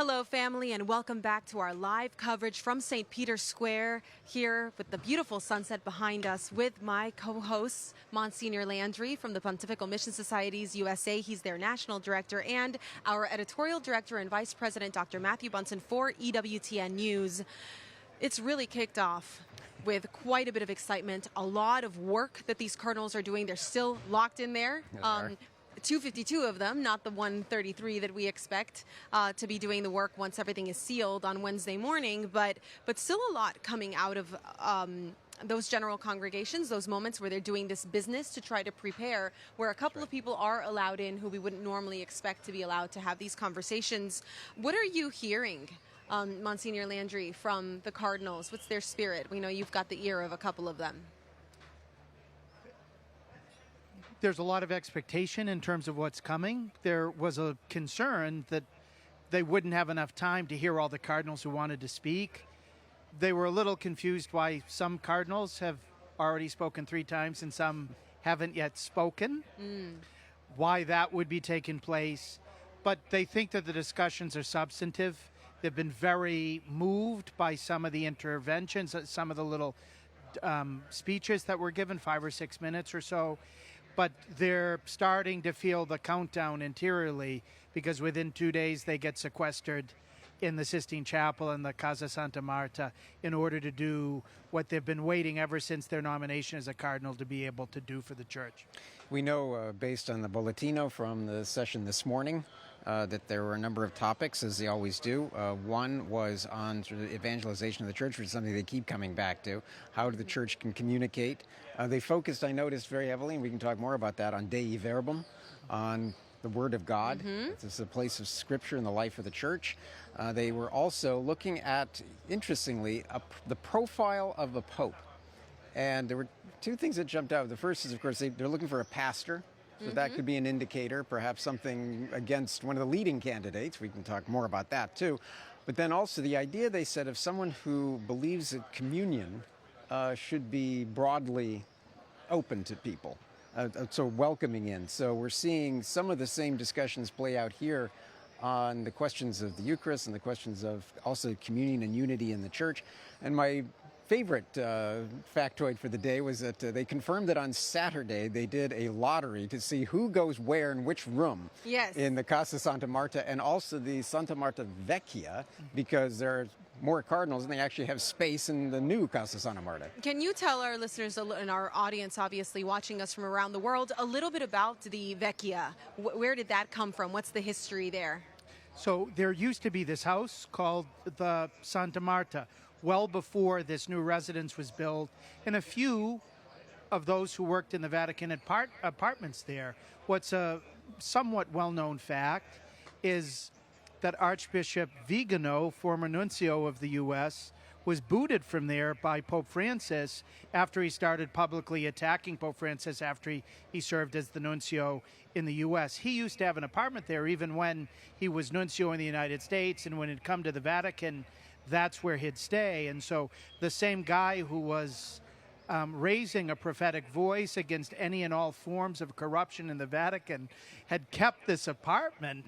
Hello, family, and welcome back to our live coverage from St. Peter's Square here with the beautiful sunset behind us with my co-hosts, Monsignor Landry from the Pontifical Mission Societies USA. He's their national director, and our editorial director and vice president, Dr. Matthew Bunson for EWTN News. It's really kicked off with quite a bit of excitement, a lot of work that these Cardinals are doing. They're still locked in there. 252 of them, not the 133 that we expect to be doing the work once everything is sealed on Wednesday morning, but still a lot coming out of those general congregations, those moments where they're doing this business to try to prepare, where a couple of people are allowed in who we wouldn't normally expect to be allowed to have these conversations. What are you hearing, Monsignor Landry, from the Cardinals? What's their spirit? We know you've got the ear of a couple of them. There's a lot of expectation in terms of what's coming. There was a concern that they wouldn't have enough time to hear all the Cardinals who wanted to speak. They were a little confused why some Cardinals have already spoken 3 times and some haven't yet spoken, why that would be taking place. But they think that the discussions are substantive. They've been very moved by some of the interventions, some of the little speeches that were given, 5 or 6 minutes or so. But they're starting to feel the countdown interiorly because within 2 days they get sequestered in the Sistine Chapel and the Casa Santa Marta in order to do what they've been waiting ever since their nomination as a cardinal to be able to do for the church. We know, based on the Bollettino from the session this morning, that there were a number of topics, as they always do. One was on sort of evangelization of the church, which is something they keep coming back to, how the church can communicate. They focused, I noticed, very heavily, and we can talk more about that, on Dei Verbum, on the Word of God. It's a place of Scripture in the life of the church. They were also looking at, interestingly, the profile of a pope. And there were 2 things that jumped out. The first is, of course, they're looking for a pastor. So that could be an indicator, perhaps something against one of the leading candidates. We can talk more about that, too. But then also the idea, they said, of someone who believes that communion should be broadly open to people, so welcoming in. So we're seeing some of the same discussions play out here on the questions of the Eucharist and the questions of also communion and unity in the church. And my favorite factoid for the day was that they confirmed that on Saturday they did a lottery to see who goes where in which room in the Casa Santa Marta and also the Santa Marta Vecchia, because there are more cardinals and they actually have space in the new Casa Santa Marta. Can you tell our listeners and our audience, obviously watching us from around the world, a little bit about the Vecchia? Where did that come from? What's the history there? So there used to be this house called the Santa Marta, well before this new residence was built, and a few of those who worked in the Vatican apartments there. What's a somewhat well-known fact is that Archbishop Vigano, former nuncio of the U.S., was booted from there by Pope Francis after he started publicly attacking Pope Francis after he served as the nuncio in the U.S. He used to have an apartment there even when he was nuncio in the United States, and when he'd come to the Vatican, that's where he'd stay. And so the same guy who was raising a prophetic voice against any and all forms of corruption in the Vatican had kept this apartment,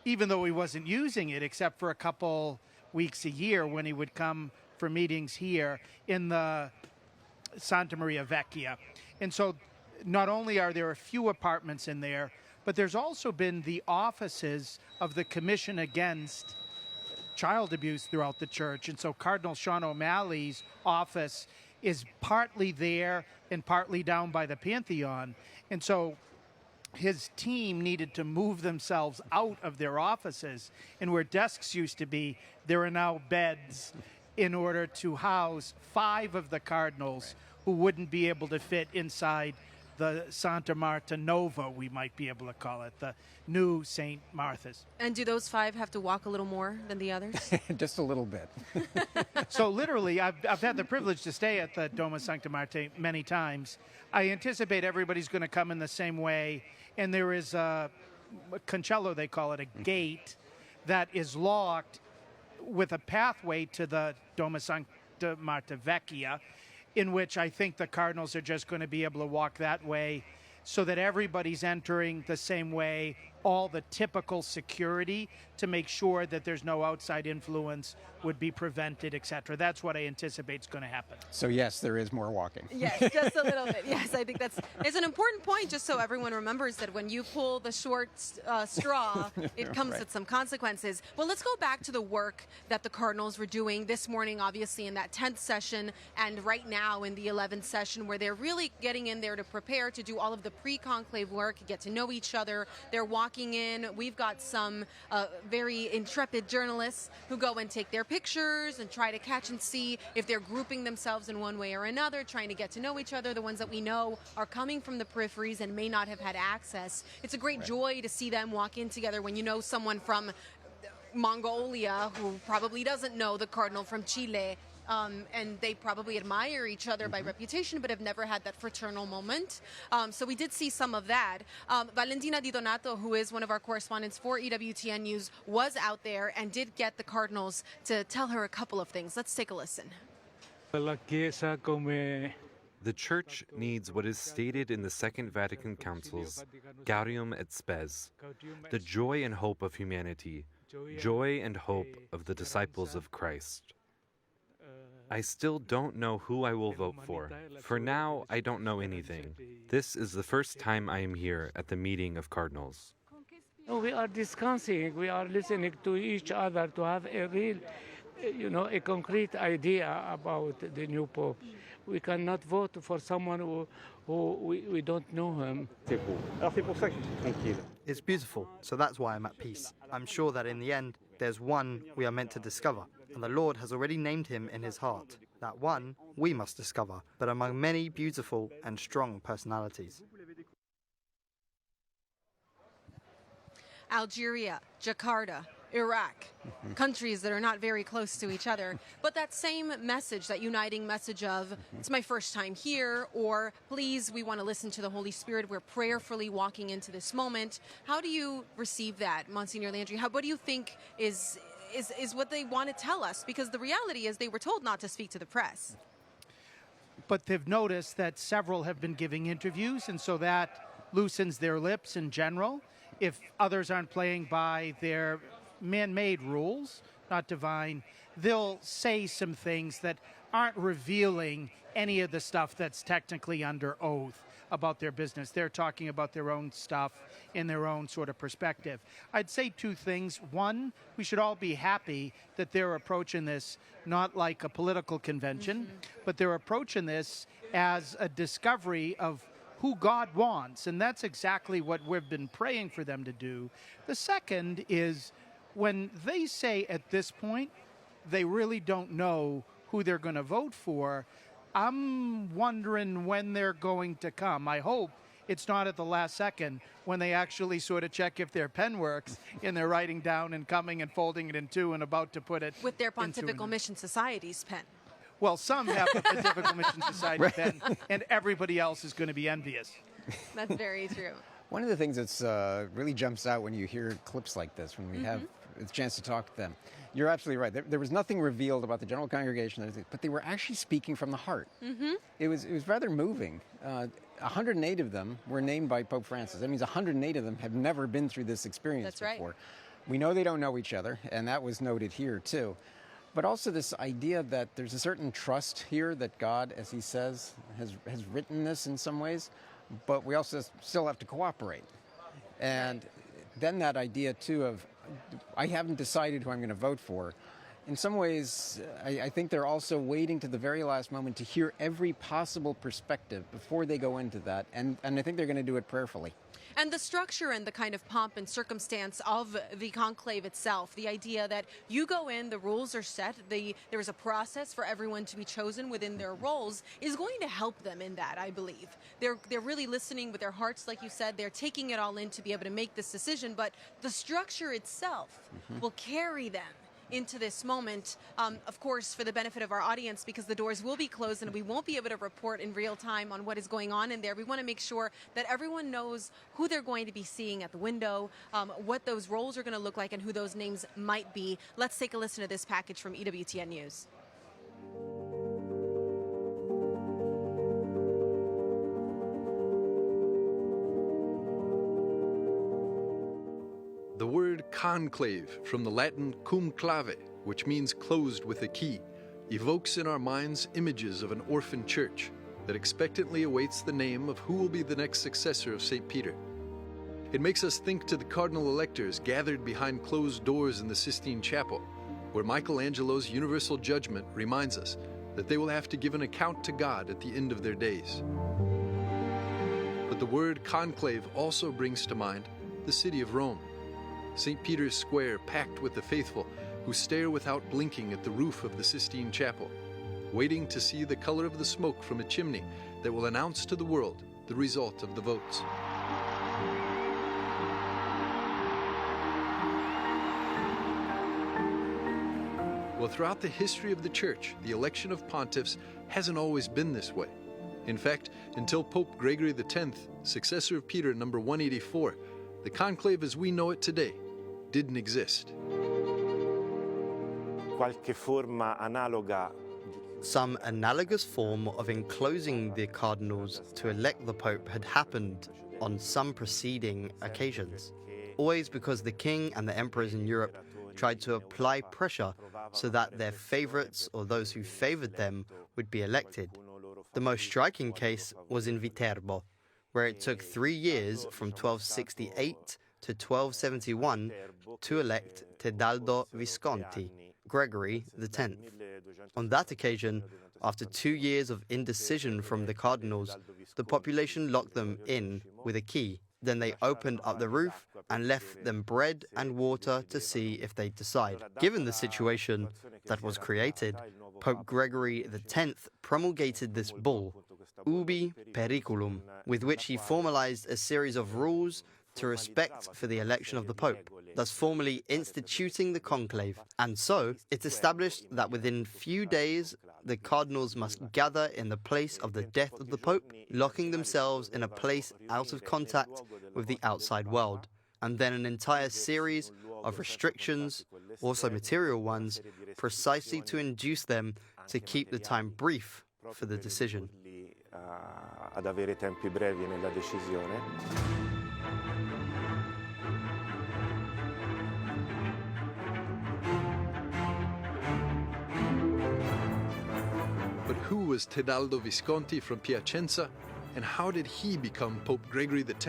even though he wasn't using it except for a couple weeks a year when he would come for meetings here in the Santa Maria Vecchia. And so not only are there a few apartments in there, but there's also been the offices of the Commission Against Child Abuse throughout the church. And so Cardinal Sean O'Malley's office is partly there and partly down by the Pantheon. And so his team needed to move themselves out of their offices. And where desks used to be, there are now beds in order to house 5 of the cardinals who wouldn't be able to fit inside the Santa Marta Nova, we might be able to call it, the new St. Martha's. And do those 5 have to walk a little more than the others? Just a little bit. So literally, I've had the privilege to stay at the Doma Sancta Marta many times. I anticipate everybody's going to come in the same way, and there is a cancello, they call it, a gate that is locked with a pathway to the Doma Sancta Marta Vecchia, in which I think the cardinals are just going to be able to walk that way so that everybody's entering the same way all the typical security to make sure that there's no outside influence would be prevented, etc. That's what I anticipate is going to happen. So yes, there is more walking. Yes, just a little bit. Yes, I think it's an important point, just so everyone remembers that when you pull the short straw, it comes Right. with some consequences. Well, let's go back to the work that the Cardinals were doing this morning, obviously in that 10th session, and right now in the 11th session, where they're really getting in there to prepare to do all of the pre-conclave work, get to know each other. They're walking in. We've got some very intrepid journalists who go and take their pictures and try to catch and see if they're grouping themselves in one way or another, trying to get to know each other. The ones that we know are coming from the peripheries and may not have had access. It's a great joy to see them walk in together when you know someone from Mongolia who probably doesn't know the Cardinal from Chile. And they probably admire each other by reputation, but have never had that fraternal moment. So we did see some of that. Valentina Di Donato, who is one of our correspondents for EWTN News, was out there and did get the Cardinals to tell her a couple of things. Let's take a listen. The Church needs what is stated in the Second Vatican Council's Gaudium et Spes, the joy and hope of humanity, joy and hope of the disciples of Christ. I still don't know who I will vote for. For now, I don't know anything. This is the first time I am here at the meeting of Cardinals. We are discussing, we are listening to each other to have a real, a concrete idea about the new Pope. We cannot vote for someone who we don't know him. It's beautiful, so that's why I'm at peace. I'm sure that in the end, there's one we are meant to discover, and the Lord has already named him in his heart. That one we must discover, but among many beautiful and strong personalities. Algeria, Jakarta, Iraq, countries that are not very close to each other, but that same message, that uniting message of, it's my first time here, or please, we want to listen to the Holy Spirit, we're prayerfully walking into this moment. How do you receive that, Monsignor Landry? What do you think is what they want to tell us? Because the reality is they were told not to speak to the press. But they've noticed that several have been giving interviews, and so that loosens their lips in general. If others aren't playing by their man-made rules, not divine, they'll say some things that aren't revealing any of the stuff that's technically under oath about their business. They're talking about their own stuff in their own sort of perspective. I'd say two things. One, we should all be happy that they're approaching this not like a political convention, but they're approaching this as a discovery of who God wants, and that's exactly what we've been praying for them to do. The second is when they say at this point they really don't know who they're going to vote for, I'm wondering when they're going to come. I hope it's not at the last second when they actually sort of check if their pen works and they're writing down and coming and folding it in two and about to put it With their Pontifical Mission Society's pen. Well, some have the Pontifical Mission Society pen, and everybody else is going to be envious. That's very true. One of the things that's really jumps out when you hear clips like this, when we have a chance to talk to them, you're absolutely right. There was nothing revealed about the general congregation, but they were actually speaking from the heart. It was rather moving. 108 of them were named by Pope Francis. That means 108 of them have never been through this experience That's before. right. We know they don't know each other, and that was noted here too. But also this idea that there's a certain trust here that God, as he says, has written this in some ways, but we also still have to cooperate. And then that idea too of, I haven't decided who I'm going to vote for. In some ways, I think they're also waiting to the very last moment to hear every possible perspective before they go into that. And I think they're going to do it prayerfully. And the structure and the kind of pomp and circumstance of the conclave itself, the idea that you go in, the rules are set, there is a process for everyone to be chosen within their roles, is going to help them in that, I believe. They're really listening with their hearts, like you said. They're taking it all in to be able to make this decision, but the structure itself will carry them into this moment, of course, for the benefit of our audience, because the doors will be closed and we won't be able to report in real time on what is going on in there. We want to make sure that everyone knows who they're going to be seeing at the window, what those roles are going to look like, and who those names might be. Let's take a listen to this package from EWTN News. conclave, from the Latin cum clave, which means closed with a key, evokes in our minds images of an orphan church that expectantly awaits the name of who will be the next successor of St. Peter. It makes us think to the cardinal electors gathered behind closed doors in the Sistine Chapel, where Michelangelo's universal judgment reminds us that they will have to give an account to God at the end of their days. But the word conclave also brings to mind the city of Rome, St. Peter's Square packed with the faithful who stare without blinking at the roof of the Sistine Chapel, waiting to see the color of the smoke from a chimney that will announce to the world the result of the votes. Well, throughout the history of the Church, the election of pontiffs hasn't always been this way. In fact, until Pope Gregory X, successor of Peter number 184, the conclave as we know it today didn't exist. Some analogous form of enclosing the cardinals to elect the Pope had happened on some preceding occasions, always because the king and the emperors in Europe tried to apply pressure so that their favorites or those who favored them would be elected. The most striking case was in Viterbo, where it took 3 years from 1268 to 1271 to elect Tedaldo Visconti, Gregory X. On that occasion, after 2 years of indecision from the cardinals, the population locked them in with a key. Then they opened up the roof and left them bread and water to see if they'd decide. Given the situation that was created, Pope Gregory X promulgated this bull, Ubi Periculum, with which he formalized a series of rules to respect for the election of the Pope, thus formally instituting the conclave. And so, it established that within few days, the cardinals must gather in the place of the death of the Pope, locking themselves in a place out of contact with the outside world. And then an entire series of restrictions, also material ones, precisely to induce them to keep the time brief for the decision. Ad avere tempi brevi nella decisione. But who was Tedaldo Visconti from Piacenza, and how did he become Pope Gregory X?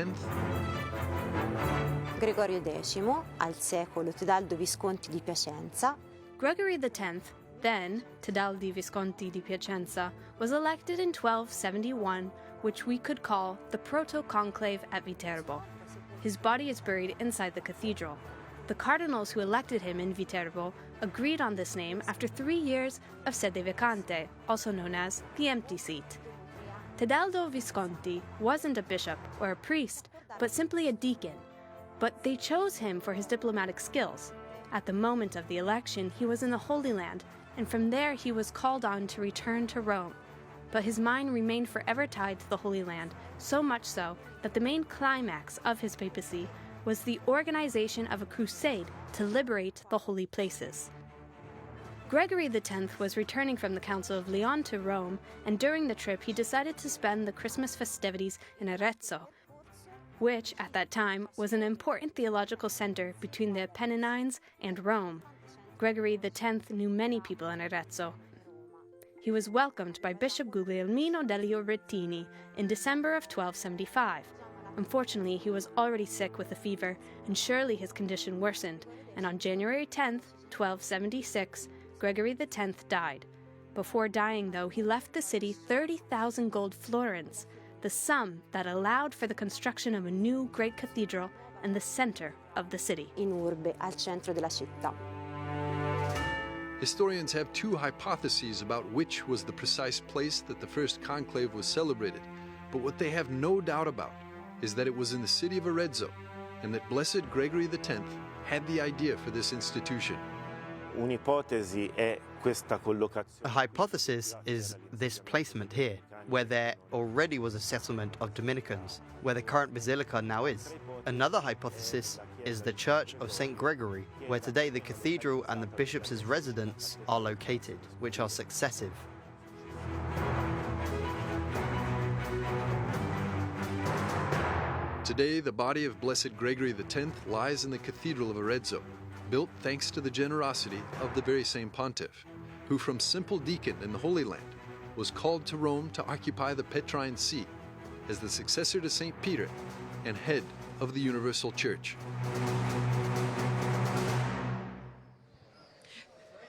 Gregorio X, al secolo Tedaldo Visconti di Piacenza. Gregory X, then Tedaldi Visconti di Piacenza, was elected in 1271, which we could call the proto-conclave at Viterbo. His body is buried inside the cathedral. The cardinals who elected him in Viterbo agreed on this name after 3 years of sede vacante, also known as the empty seat. Tedaldo Visconti wasn't a bishop or a priest, but simply a deacon. But they chose him for his diplomatic skills. At the moment of the election, he was in the Holy Land, and from there he was called on to return to Rome. But his mind remained forever tied to the Holy Land, so much so that the main climax of his papacy was the organization of a crusade to liberate the holy places. Gregory X was returning from the Council of Lyon to Rome, and during the trip he decided to spend the Christmas festivities in Arezzo, which, at that time, was an important theological center between the Apennines and Rome. Gregory X knew many people in Arezzo. He was welcomed by Bishop Guglielmino degli Oretini in December of 1275. Unfortunately, he was already sick with a fever, and surely his condition worsened, and on January 10, 1276, Gregory X died. Before dying, though, he left the city 30,000 gold florins, the sum that allowed for the construction of a new great cathedral in the center of the city. In urbe, al centro della città. Historians have two hypotheses about which was the precise place that the first conclave was celebrated, but what they have no doubt about is that it was in the city of Arezzo, and that Blessed Gregory X had the idea for this institution. A hypothesis is this placement here, where there already was a settlement of Dominicans, where the current basilica now is. Another hypothesis is the Church of St. Gregory, where today the cathedral and the bishop's residence are located, which are successive. Today, the body of Blessed Gregory X lies in the Cathedral of Arezzo, built thanks to the generosity of the very same pontiff, who from simple deacon in the Holy Land was called to Rome to occupy the Petrine See as the successor to St. Peter and head of the Universal Church.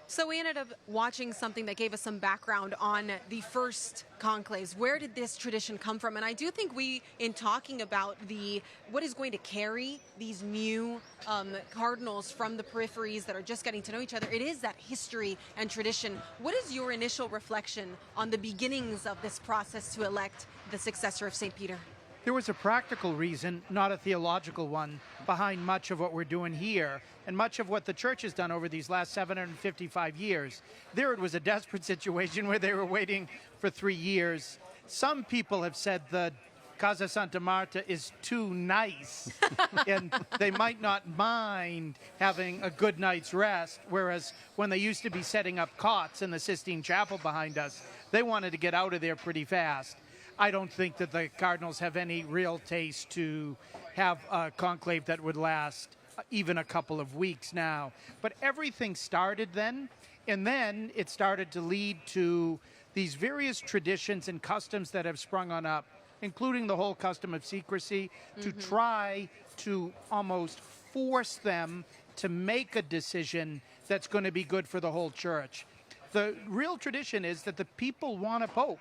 So we ended up watching something that gave us some background on the first conclaves. Where did this tradition come from? And I do think in talking about what is going to carry these new cardinals from the peripheries that are just getting to know each other, it is that history and tradition. What is your initial reflection on the beginnings of this process to elect the successor of St. Peter? There was a practical reason, not a theological one, behind much of what we're doing here and much of what the church has done over these last 755 years. There it was a desperate situation where they were waiting for 3 years. Some people have said the Casa Santa Marta is too nice and they might not mind having a good night's rest, whereas when they used to be setting up cots in the Sistine Chapel behind us, they wanted to get out of there pretty fast. I don't think that the Cardinals have any real taste to have a conclave that would last even a couple of weeks now. But everything started then, and then it started to lead to these various traditions and customs that have sprung on up, including the whole custom of secrecy, to try to almost force them to make a decision that's going to be good for the whole church. The real tradition is that the people want a pope.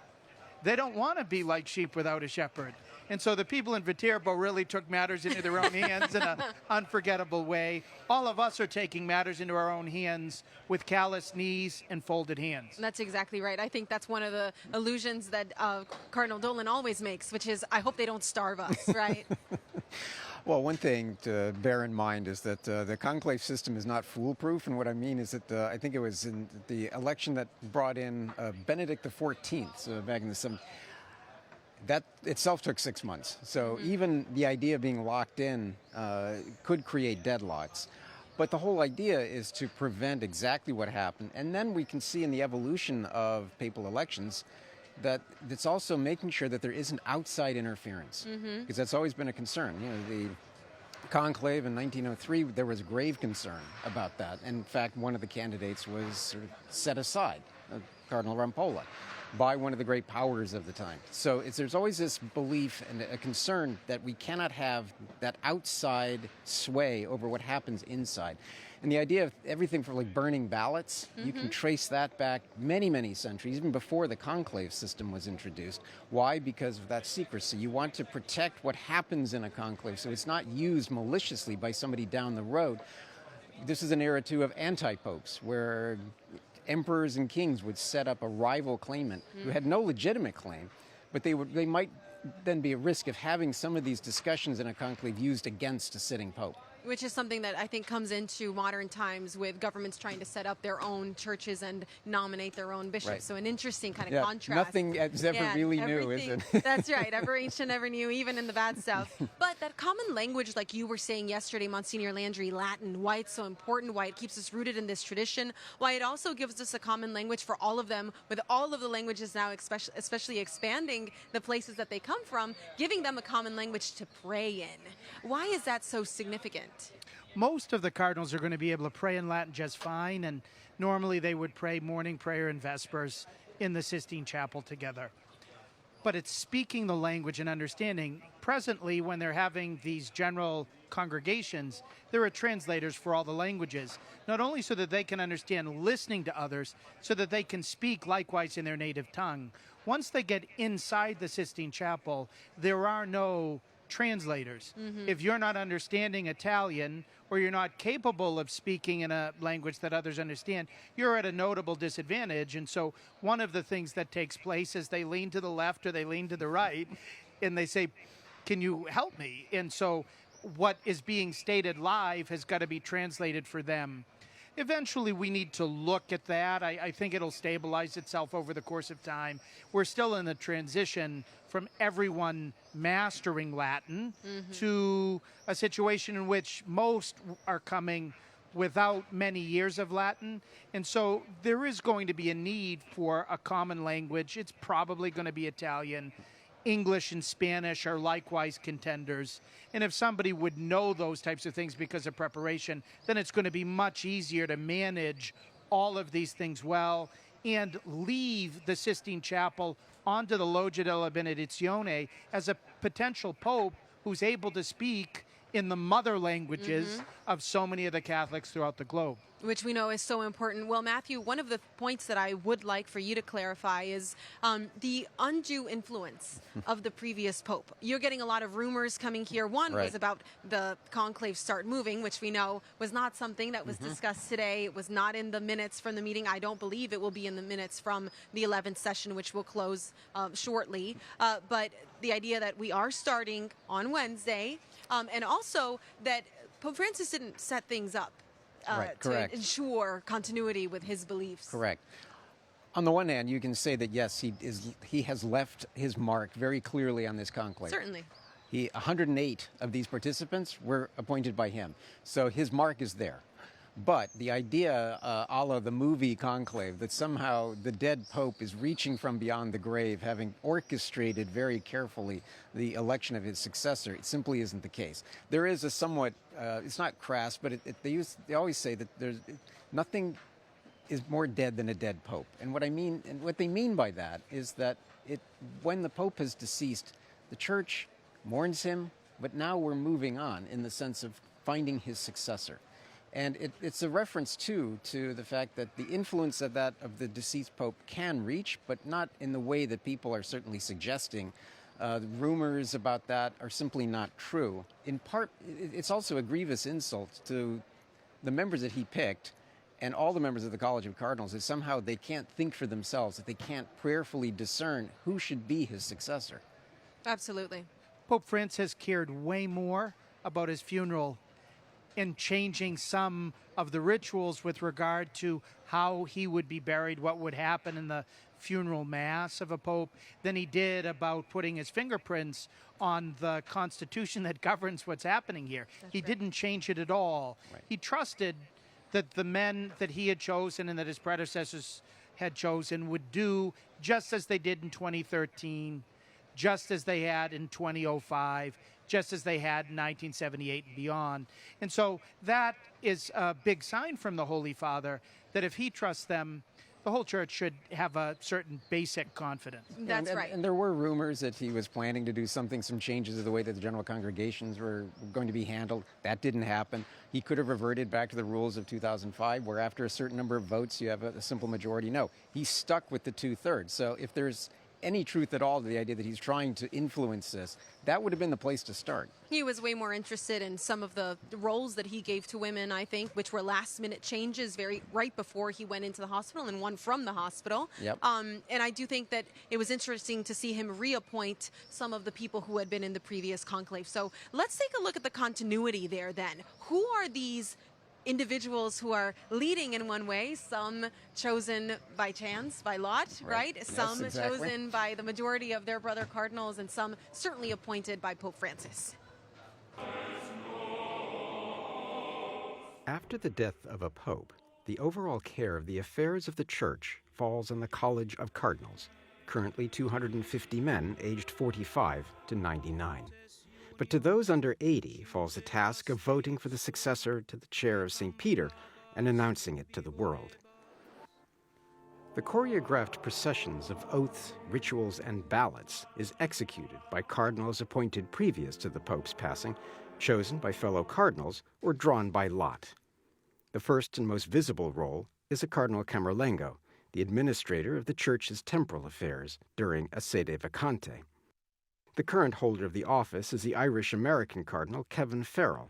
They don't want to be like sheep without a shepherd. And so the people in Viterbo really took matters into their own hands in an unforgettable way. All of us are taking matters into our own hands with calloused knees and folded hands. That's exactly right. I think that's one of the illusions that Cardinal Dolan always makes, which is, I hope they don't starve us, right? Well, one thing to bear in mind is that the conclave system is not foolproof, and what I mean is that I think it was in the election that brought in Benedict XIV, so back in the 70s, that itself took 6 months. So even the idea of being locked in could create deadlocks. But the whole idea is to prevent exactly what happened, and then we can see in the evolution of papal elections that it's also making sure that there isn't outside interference, because that's always been a concern. You know, the conclave in 1903, there was grave concern about that. In fact, one of the candidates was sort of set aside, Cardinal Rampolla, by one of the great powers of the time. So there's always this belief and a concern that we cannot have that outside sway over what happens inside. And the idea of everything from like burning ballots, you can trace that back many, many centuries, even before the conclave system was introduced. Why? Because of that secrecy. You want to protect what happens in a conclave so it's not used maliciously by somebody down the road. This is an era, too, of anti-popes, where emperors and kings would set up a rival claimant who had no legitimate claim, but they might then be at risk of having some of these discussions in a conclave used against a sitting pope. Which is something that I think comes into modern times with governments trying to set up their own churches and nominate their own bishops. Right. So an interesting kind of contrast. Nothing is ever really new, is it? That's right. Ever ancient, ever new, even in the bad stuff. But that common language, like you were saying yesterday, Monsignor Landry, Latin, why it's so important, why it keeps us rooted in this tradition, why it also gives us a common language for all of them, with all of the languages now especially expanding the places that they come from, giving them a common language to pray in. Why is that so significant? Most of the cardinals are going to be able to pray in Latin just fine, and normally they would pray morning prayer and vespers in the Sistine Chapel together. But it's speaking the language and understanding. Presently, when they're having these general congregations, there are translators for all the languages, not only so that they can understand listening to others, so that they can speak likewise in their native tongue. Once they get inside the Sistine Chapel, there are no translators. If you're not understanding Italian, or you're not capable of speaking in a language that others understand, you're at a notable disadvantage. And so one of the things that takes place is they lean to the left or they lean to the right, and they say, can you help me? And so what is being stated live has got to be translated for them. Eventually, we need to look at that. I think it'll stabilize itself over the course of time. We're still in the transition from everyone mastering Latin to a situation in which most are coming without many years of Latin. And so there is going to be a need for a common language. It's probably going to be Italian. English and Spanish are likewise contenders. And if somebody would know those types of things because of preparation, then it's going to be much easier to manage all of these things well and leave the Sistine Chapel onto the Loggia della Benedizione as a potential pope who's able to speak in the mother languages of so many of the Catholics throughout the globe. Which we know is so important. Well, Matthew, one of the points that I would like for you to clarify is the undue influence of the previous pope. You're getting a lot of rumors coming here. One was about the conclave start moving, which we know was not something that was discussed today. It was not in the minutes from the meeting. I don't believe it will be in the minutes from the 11th session, which will close shortly. But the idea that we are starting on Wednesday, and also that Pope Francis didn't set things up to ensure continuity with his beliefs. Correct. On the one hand, you can say that, yes, he has left his mark very clearly on this conclave. Certainly. 108 of these participants were appointed by him. So his mark is there. But the idea, a la the movie Conclave, that somehow the dead pope is reaching from beyond the grave, having orchestrated very carefully the election of his successor, it simply isn't the case. There is a somewhat, it's not crass, but they always say that nothing is more dead than a dead pope. And what they mean by that is that when the pope has deceased, the church mourns him, but now we're moving on in the sense of finding his successor. And it's a reference, too, to the fact that the influence of the deceased pope can reach, but not in the way that people are certainly suggesting. Rumors about that are simply not true. In part, it's also a grievous insult to the members that he picked and all the members of the College of Cardinals, that somehow they can't think for themselves, that they can't prayerfully discern who should be his successor. Absolutely. Pope Francis cared way more about his funeral and changing some of the rituals with regard to how he would be buried, what would happen in the funeral mass of a pope, than he did about putting his fingerprints on the constitution that governs what's happening here. He didn't change it at all. Right. He trusted that the men that he had chosen and that his predecessors had chosen would do just as they did in 2013, just as they had in 2005, just as they had in 1978 and beyond. And so that is a big sign from the Holy Father that if he trusts them, the whole church should have a certain basic confidence. That's right. And there were rumors that he was planning to do some changes to the way that the general congregations were going to be handled. That didn't happen. He could have reverted back to the rules of 2005, where after a certain number of votes, you have a simple majority. No, he stuck with the 2/3. So if there's any truth at all to the idea that he's trying to influence this, that would have been the place to start. He was way more interested in some of the roles that he gave to women, I think, which were last-minute changes right before he went into the hospital, and one from the hospital. Yep. And I do think that it was interesting to see him reappoint some of the people who had been in the previous conclave. So let's take a look at the continuity there then. Who are these individuals who are leading in one way, some chosen by chance, by lot, right? Yes, Some exactly. chosen by the majority of their brother cardinals, and some certainly appointed by Pope Francis. After the death of a pope, the overall care of the affairs of the church falls on the College of Cardinals, currently 250 men aged 45 to 99. But to those under 80 falls the task of voting for the successor to the chair of St. Peter and announcing it to the world. The choreographed processions of oaths, rituals, and ballots is executed by cardinals appointed previous to the Pope's passing, chosen by fellow cardinals, or drawn by lot. The first and most visible role is a Cardinal Camerlengo, the administrator of the Church's temporal affairs during a sede vacante. The current holder of the office is the Irish-American Cardinal Kevin Farrell.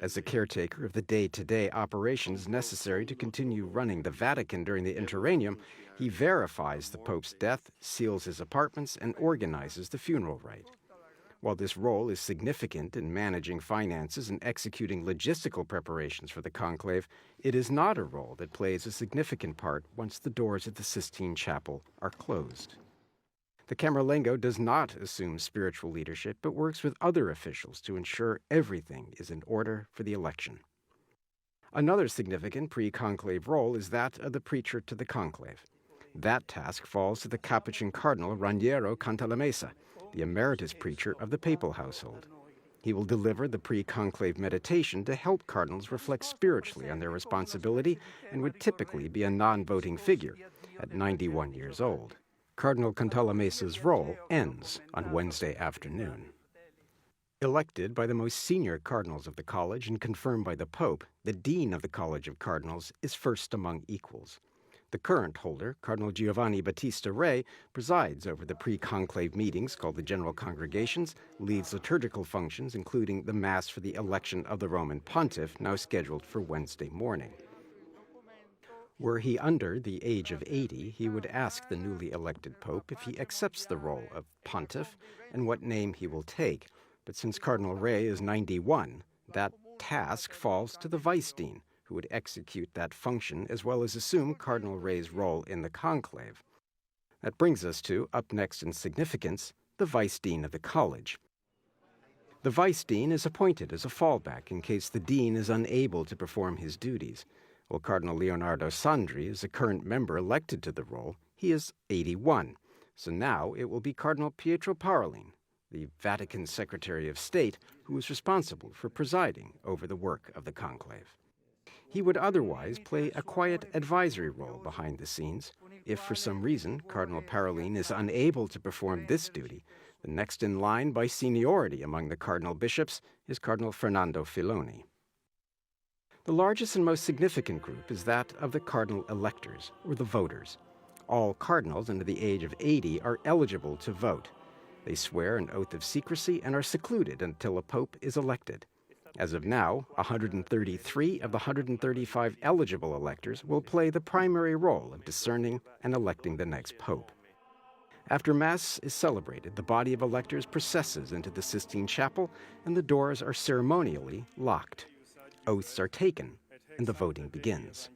As the caretaker of the day-to-day operations necessary to continue running the Vatican during the Interregnum, he verifies the Pope's death, seals his apartments, and organizes the funeral rite. While this role is significant in managing finances and executing logistical preparations for the conclave, it is not a role that plays a significant part once the doors of the Sistine Chapel are closed. The Camerlengo does not assume spiritual leadership, but works with other officials to ensure everything is in order for the election. Another significant pre-conclave role is that of the preacher to the conclave. That task falls to the Capuchin Cardinal Raniero Cantalamessa, the emeritus preacher of the papal household. He will deliver the pre-conclave meditation to help cardinals reflect spiritually on their responsibility and would typically be a non-voting figure at 91 years old. Cardinal Cantalamesa's role ends on Wednesday afternoon. Elected by the most senior cardinals of the college and confirmed by the Pope, the Dean of the College of Cardinals is first among equals. The current holder, Cardinal Giovanni Battista Re, presides over the pre-conclave meetings called the General Congregations, leads liturgical functions including the Mass for the election of the Roman Pontiff, now scheduled for Wednesday morning. Were he under the age of 80, he would ask the newly elected Pope if he accepts the role of Pontiff and what name he will take. But since Cardinal Re is 91, that task falls to the Vice Dean, who would execute that function as well as assume Cardinal Re's role in the conclave. That brings us to, up next in significance, the Vice Dean of the College. The Vice Dean is appointed as a fallback in case the Dean is unable to perform his duties. While Cardinal Leonardo Sandri is a current member elected to the role, he is 81. So now it will be Cardinal Pietro Parolin, the Vatican Secretary of State, who is responsible for presiding over the work of the conclave. He would otherwise play a quiet advisory role behind the scenes. If for some reason Cardinal Parolin is unable to perform this duty, the next in line by seniority among the cardinal bishops is Cardinal Fernando Filoni. The largest and most significant group is that of the cardinal electors, or the voters. All cardinals under the age of 80 are eligible to vote. They swear an oath of secrecy and are secluded until a pope is elected. As of now, 133 of the 135 eligible electors will play the primary role of discerning and electing the next pope. After Mass is celebrated, the body of electors processes into the Sistine Chapel and the doors are ceremonially locked. Oaths are taken and the voting begins.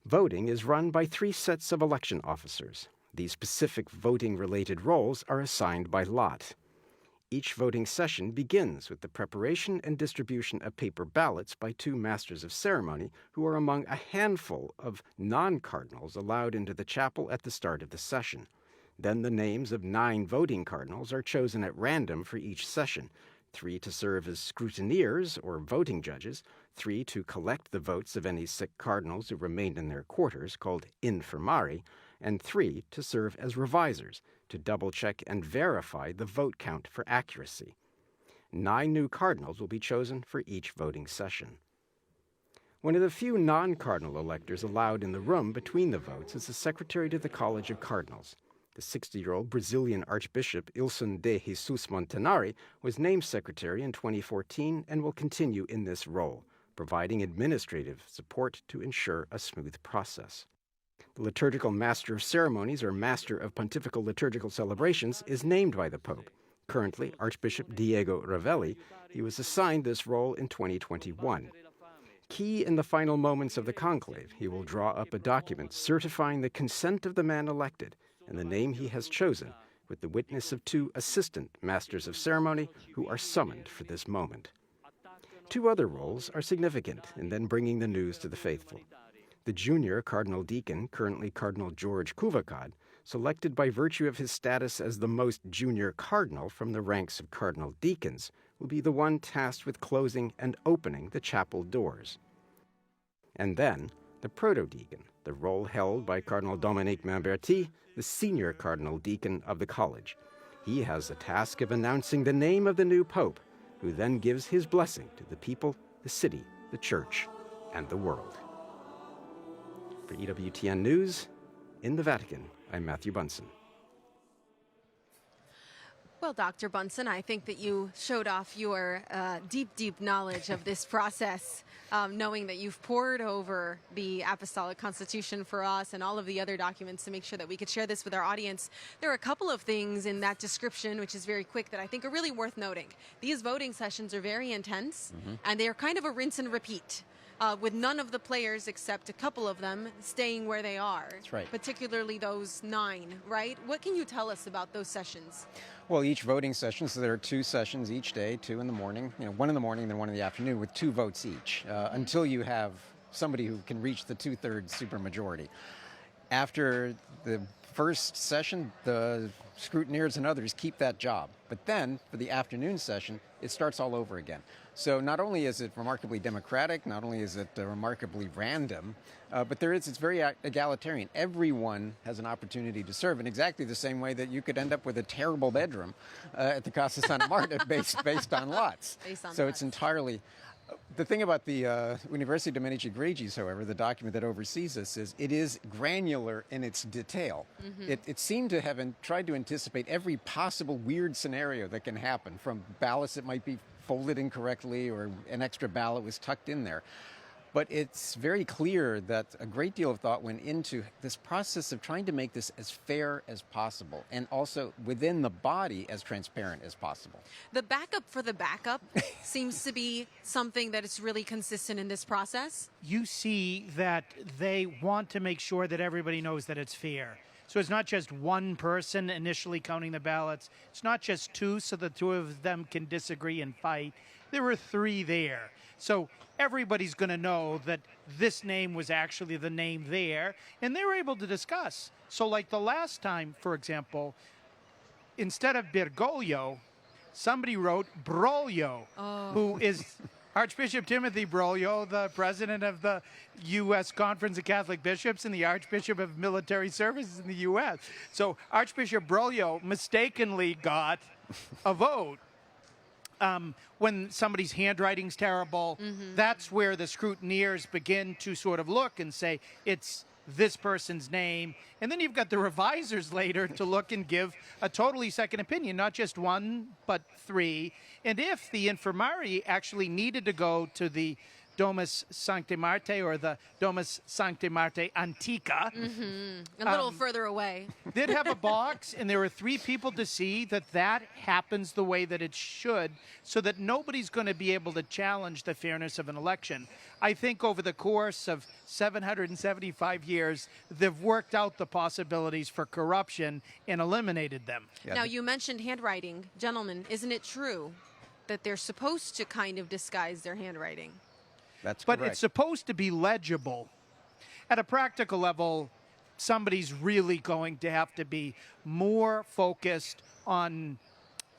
Voting is run by 3 sets of election officers. These specific voting-related roles are assigned by lot. Each voting session begins with the preparation and distribution of paper ballots by 2 masters of ceremony who are among a handful of non-cardinals allowed into the chapel at the start of the session. Then the names of 9 voting cardinals are chosen at random for each session, 3 to serve as scrutineers or voting judges, 3 to collect the votes of any sick cardinals who remained in their quarters, called infirmari, and 3 to serve as revisers, to double-check and verify the vote count for accuracy. 9 new cardinals will be chosen for each voting session. One of the few non-cardinal electors allowed in the room between the votes is the secretary to the College of Cardinals. The 60-year-old Brazilian Archbishop Ilson de Jesus Montanari was named secretary in 2014 and will continue in this role, providing administrative support to ensure a smooth process. The liturgical master of ceremonies, or master of pontifical liturgical celebrations, is named by the Pope. Currently, Archbishop Diego Ravelli, he was assigned this role in 2021. Key in the final moments of the conclave, he will draw up a document certifying the consent of the man elected and the name he has chosen, with the witness of 2 assistant masters of ceremony who are summoned for this moment. 2 other roles are significant in then bringing the news to the faithful. The junior cardinal deacon, currently Cardinal George Cuvacad, selected by virtue of his status as the most junior cardinal from the ranks of cardinal deacons, will be the one tasked with closing and opening the chapel doors. And then, the proto-deacon, the role held by Cardinal Dominique Mamberti, the senior cardinal deacon of the college. He has the task of announcing the name of the new pope, who then gives his blessing to the people, the city, the church, and the world. For EWTN News, in the Vatican, I'm Matthew Bunson. Well, Dr. Bunson, I think that you showed off your deep knowledge of this process, knowing that you've pored over the Apostolic Constitution for us and all of the other documents to make sure that we could share this with our audience. There are a couple of things in that description, which is very quick, that I think are really worth noting. These voting sessions are very intense, and they are kind of a rinse and repeat. With none of the players, except a couple of them, staying where they are. That's right. Particularly those 9, right? What can you tell us about those sessions? Well, each voting session, so there are 2 sessions each day, 2 in the morning, 1 in the morning, then 1 in the afternoon, with 2 votes each, until you have somebody who can reach the 2/3 supermajority. After the first session, the scrutineers and others keep that job. But then, for the afternoon session, it starts all over again. So not only is it remarkably democratic, not only is it remarkably random, but it's very egalitarian. Everyone has an opportunity to serve in exactly the same way that you could end up with a terrible bedroom at the Casa Santa Marta based on lots. It's entirely... The thing about the University de Medici Gregis, however, the document that oversees this, is it is granular in its detail. It seemed to have tried to anticipate every possible weird scenario that can happen, from ballots that might be folded incorrectly or an extra ballot was tucked in there. But it's very clear that a great deal of thought went into this process of trying to make this as fair as possible and also within the body as transparent as possible. The backup for the backup seems to be something that is really consistent in this process. You see that they want to make sure that everybody knows that it's fair. So it's not just one person initially counting the ballots. It's not just two, so the two of them can disagree and fight. There were three there. So everybody's going to know that this name was actually the name there, and they were able to discuss. So like the last time, for example, instead of Bergoglio, somebody wrote Broglio, who is Archbishop Timothy Broglio, the president of the U.S. Conference of Catholic Bishops and the Archbishop of Military Services in the U.S. So Archbishop Broglio mistakenly got a vote. When somebody's handwriting's terrible, that's where the scrutineers begin to sort of look and say, it's this person's name. And then you've got the revisers later to look and give a totally second opinion, not just one, but three. And if the infirmary actually needed to go to the Domus Sancti Marte or the Domus Sancti Marte Antica. A little further away. They'd have a box, and there were three people to see that happens the way that it should, so that nobody's going to be able to challenge the fairness of an election. I think over the course of 775 years, they've worked out the possibilities for corruption and eliminated them. Yeah. Now, you mentioned handwriting. Gentlemen, isn't it true that they're supposed to kind of disguise their handwriting? That's but correct. It's supposed to be legible. At a practical level, somebody's really going to have to be more focused on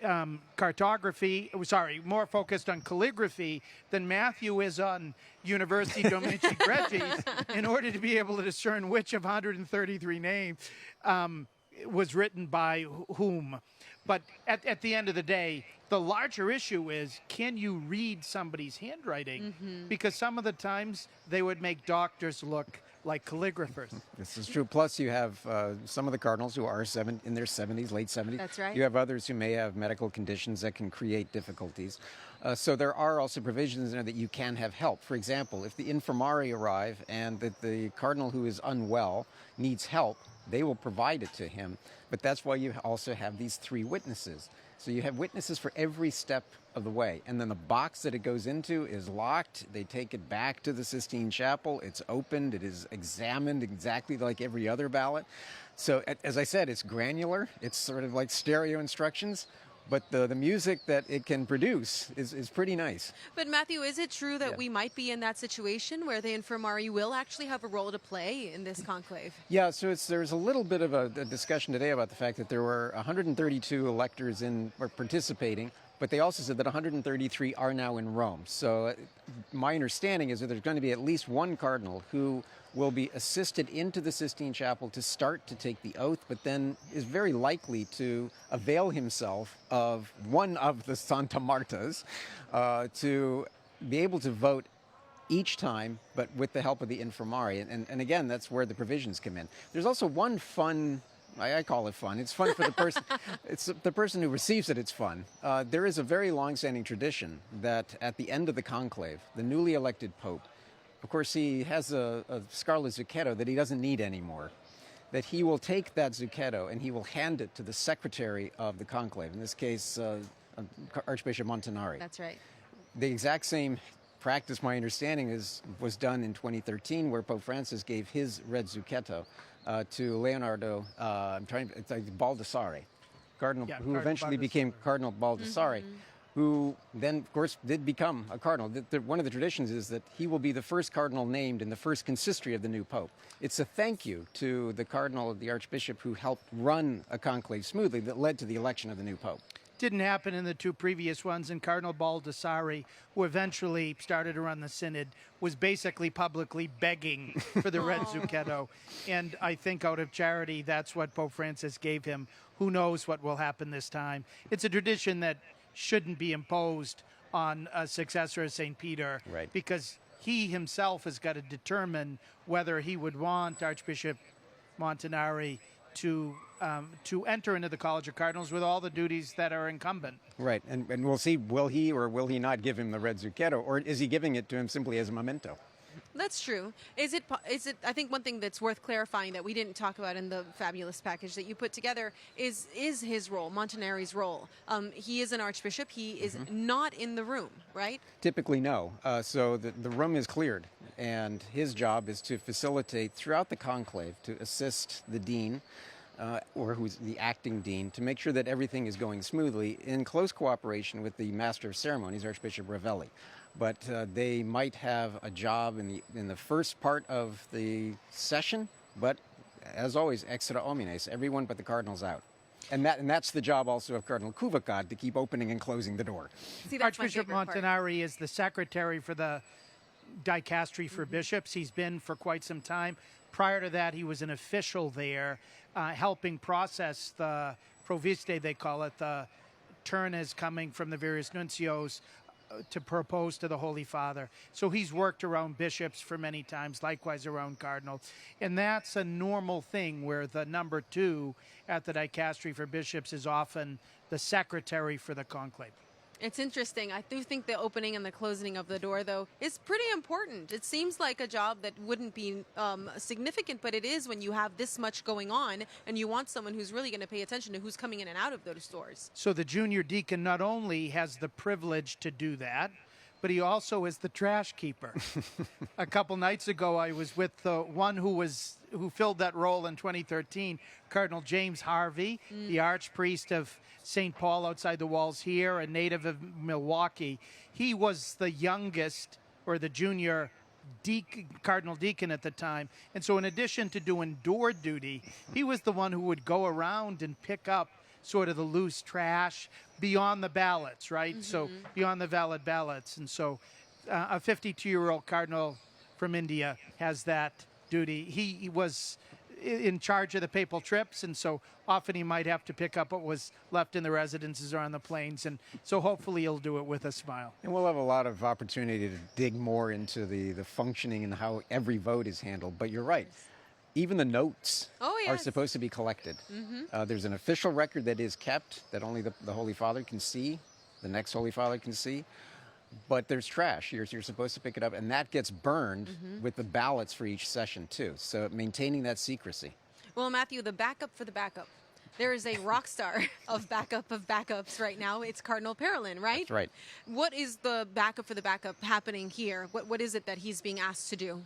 more focused on calligraphy than Matthew is on University de Medici Gregis in order to be able to discern which of 133 names was written by whom. But at the end of the day, the larger issue is, can you read somebody's handwriting? Because some of the times they would make doctors look like calligraphers. This is true. Plus, you have some of the cardinals who are in their 70s, late 70s. That's right. You have others who may have medical conditions that can create difficulties. So there are also provisions in there that you can have help. For example, if the infirmari arrive and that the cardinal who is unwell needs help, they will provide it to him. But that's why you also have these three witnesses. So you have witnesses for every step of the way. And then the box that it goes into is locked. They take it back to the Sistine Chapel. It's opened. It is examined exactly like every other ballot. So as I said, it's granular. It's sort of like stereo instructions. But the music that it can produce is pretty nice. But Matthew, is it true that we might be in that situation where the infirmari will actually have a role to play in this conclave? Yeah, so there's a little bit of a discussion today about the fact that there were 132 electors participating, but they also said that 133 are now in Rome. So my understanding is that there's going to be at least one cardinal who will be assisted into the Sistine Chapel to start to take the oath, but then is very likely to avail himself of one of the Santa Martas to be able to vote each time, but with the help of the infirmari. And again, that's where the provisions come in. There's also one fun, I call it fun. It's fun for the person. It's the person who receives it. It's fun. There is a very long-standing tradition that at the end of the conclave, the newly elected pope, of course, he has a scarlet zucchetto that he doesn't need anymore, that he will take that zucchetto and he will hand it to the secretary of the conclave, in this case, Archbishop Montanari. That's right. The exact same practice, my understanding, was done in 2013, where Pope Francis gave his red zucchetto to Leonardo, it's like Baldassare, Cardinal, who eventually became Cardinal Baldassare. who then, of course, did become a cardinal. One of the traditions is that he will be the first cardinal named in the first consistory of the new pope. It's a thank you to the cardinal, the archbishop, who helped run a conclave smoothly that led to the election of the new pope. Didn't happen in the two previous ones, and Cardinal Baldassare, who eventually started to run the synod, was basically publicly begging for the red zucchetto. And I think out of charity, that's what Pope Francis gave him. Who knows what will happen this time? It's a tradition that shouldn't be imposed on a successor of St. Peter, right, because he himself has got to determine whether he would want Archbishop Montanari to enter into the College of Cardinals with all the duties that are incumbent. Right, and we'll see, will he or will he not give him the red zucchetto, or is he giving it to him simply as a memento? That's true. Is it? I think one thing that's worth clarifying that we didn't talk about in the fabulous package that you put together is his role, Montanari's role. He is an archbishop. He is not in the room, right? Typically, no. So the room is cleared, and his job is to facilitate throughout the conclave, to assist the dean, or who's the acting dean, to make sure that everything is going smoothly in close cooperation with the Master of Ceremonies, Archbishop Ravelli. But they might have a job in the first part of the session, but as always, extra homines, everyone but the cardinals out. And that's the job also of Cardinal Cuvacad, to keep opening and closing the door. See, Archbishop Montanari is the secretary for the dicastery for bishops. He's been for quite some time. Prior to that, he was an official there, helping process the proviste, they call it, the turn is coming from the various nuncios to propose to the Holy Father. So he's worked around bishops for many times, likewise around cardinals. And that's a normal thing where the number two at the dicastery for bishops is often the secretary for the conclave. It's interesting. I do think the opening and the closing of the door, though, is pretty important. It seems like a job that wouldn't be significant, but it is when you have this much going on and you want someone who's really going to pay attention to who's coming in and out of those doors. So the junior deacon not only has the privilege to do that, but he also is the trash keeper. A couple nights ago, I was with the one who filled that role in 2013, Cardinal James Harvey, the archpriest of St. Paul outside the walls here, a native of Milwaukee. He was the youngest, or the junior cardinal deacon at the time. And so in addition to doing door duty, he was the one who would go around and pick up sort of the loose trash beyond the ballots, right? So beyond the valid ballots. And so a 52-year-old cardinal from India has that duty. He was in charge of the papal trips, and so often he might have to pick up what was left in the residences or on the planes, and so hopefully he'll do it with a smile. And we'll have a lot of opportunity to dig more into the functioning and how every vote is handled. But you're right. Even the notes are supposed to be collected. There's an official record that is kept that only the Holy Father can see, the next Holy Father can see. But there's trash. You're supposed to pick it up, and that gets burned with the ballots for each session, too. So maintaining that secrecy. Well, Matthew, the backup for the backup. There is a rock star of backups right now. It's Cardinal Parolin, right? That's right. What is the backup for the backup happening here? What is it that he's being asked to do?